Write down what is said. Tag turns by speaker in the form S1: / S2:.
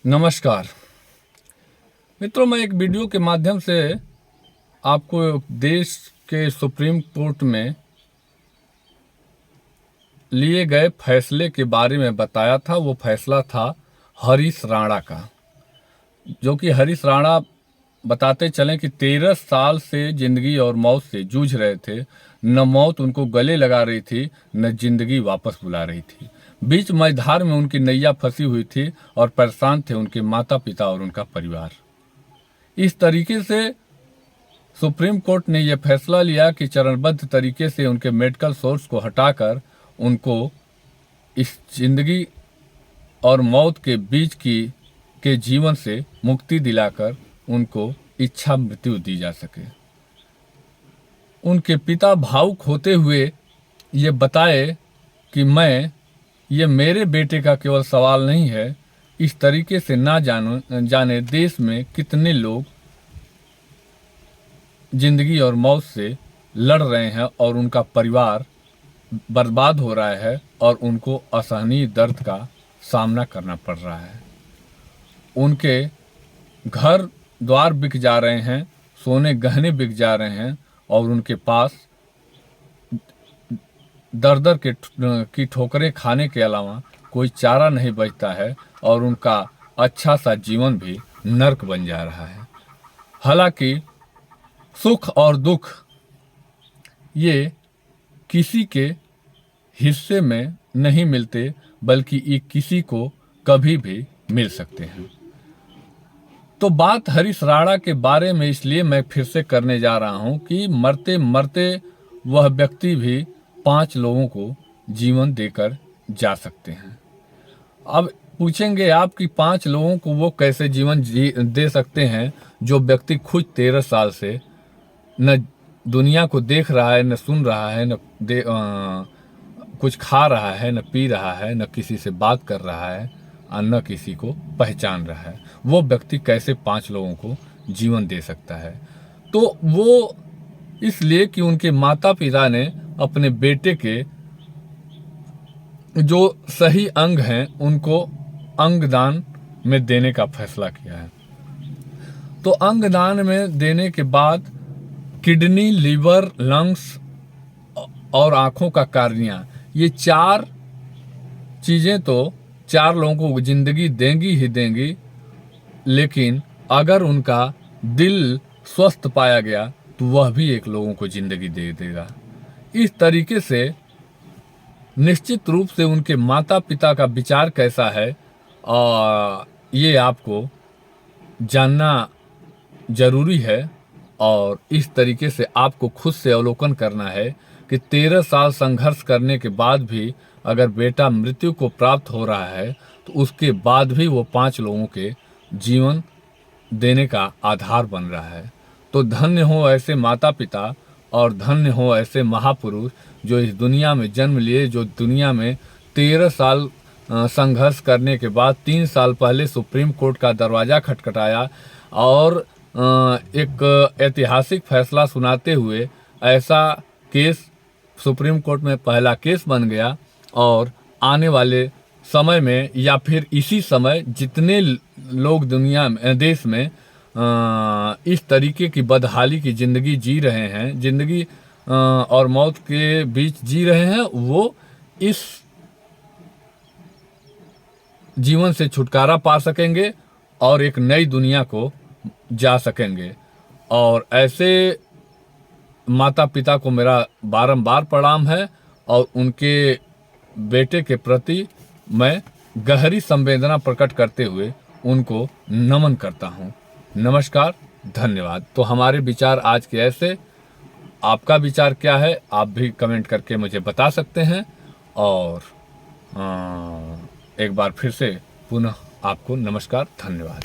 S1: नमस्कार मित्रों, मैं एक वीडियो के माध्यम से आपको देश के सुप्रीम कोर्ट में लिए गए फैसले के बारे में बताया था। वो फैसला था हरीश राणा का, जो कि हरीश राणा बताते चलें कि 13 साल से जिंदगी और मौत से जूझ रहे थे। न मौत उनको गले लगा रही थी, न जिंदगी वापस बुला रही थी। बीच मझधार में उनकी नैया फंसी हुई थी और परेशान थे उनके माता पिता और उनका परिवार। इस तरीके से सुप्रीम कोर्ट ने यह फैसला लिया कि चरणबद्ध तरीके से उनके मेडिकल सोर्स को हटाकर उनको इस जिंदगी और मौत के बीच के जीवन से मुक्ति दिलाकर उनको इच्छा मृत्यु दी जा सके। उनके पिता भावुक होते हुए ये बताए कि ये मेरे बेटे का केवल सवाल नहीं है। इस तरीके से ना जाने देश में कितने लोग जिंदगी और मौत से लड़ रहे हैं और उनका परिवार बर्बाद हो रहा है और उनको असहनीय दर्द का सामना करना पड़ रहा है। उनके घर द्वार बिक जा रहे हैं, सोने गहने बिक जा रहे हैं और उनके पास दर की ठोकरें खाने के अलावा कोई चारा नहीं बचता है और उनका अच्छा सा जीवन भी नर्क बन जा रहा है। हालांकि सुख और दुख ये किसी के हिस्से में नहीं मिलते, बल्कि ये किसी को कभी भी मिल सकते हैं। तो बात हरीश राणा के बारे में इसलिए मैं फिर से करने जा रहा हूं कि मरते मरते वह व्यक्ति भी 5 लोगों को जीवन देकर जा सकते हैं। अब पूछेंगे आप कि 5 लोगों को वो कैसे जीवन दे सकते हैं जो व्यक्ति खुद 13 साल से न दुनिया को देख रहा है, न सुन रहा है, कुछ खा रहा है, न पी रहा है, न किसी से बात कर रहा है और न किसी को पहचान रहा है। वो व्यक्ति कैसे 5 लोगों को जीवन दे सकता है? तो वो इसलिए कि उनके माता पिता ने अपने बेटे के जो सही अंग हैं उनको अंगदान में देने का फैसला किया है। तो अंगदान में देने के बाद किडनी, लीवर, लंग्स और आंखों का कार्निया, ये 4 चीजें तो 4 लोगों को जिंदगी देंगी ही देंगी, लेकिन अगर उनका दिल स्वस्थ पाया गया तो वह भी 1 लोगों को जिंदगी दे देगा। इस तरीके से निश्चित रूप से उनके माता पिता का विचार कैसा है ये आपको जानना जरूरी है। और इस तरीके से आपको खुद से अवलोकन करना है कि 13 साल संघर्ष करने के बाद भी अगर बेटा मृत्यु को प्राप्त हो रहा है तो उसके बाद भी वो 5 लोगों के जीवन देने का आधार बन रहा है। तो धन्य हो ऐसे माता पिता और धन्य हो ऐसे महापुरुष जो इस दुनिया में जन्म लिए, जो दुनिया में 13 साल संघर्ष करने के बाद 3 साल पहले सुप्रीम कोर्ट का दरवाज़ा खटखटाया और एक ऐतिहासिक फैसला सुनाते हुए ऐसा केस सुप्रीम कोर्ट में पहला केस बन गया। और आने वाले समय में या फिर इसी समय जितने लोग दुनिया में, देश में इस तरीके की बदहाली की ज़िंदगी जी रहे हैं, ज़िंदगी और मौत के बीच जी रहे हैं, वो इस जीवन से छुटकारा पा सकेंगे और एक नई दुनिया को जा सकेंगे। और ऐसे माता पिता को मेरा बारंबार प्रणाम है और उनके बेटे के प्रति मैं गहरी संवेदना प्रकट करते हुए उनको नमन करता हूं। नमस्कार, धन्यवाद। तो हमारे विचार आज के ऐसे। आपका विचार क्या है आप भी कमेंट करके मुझे बता सकते हैं। और एक बार फिर से पुनः आपको नमस्कार, धन्यवाद।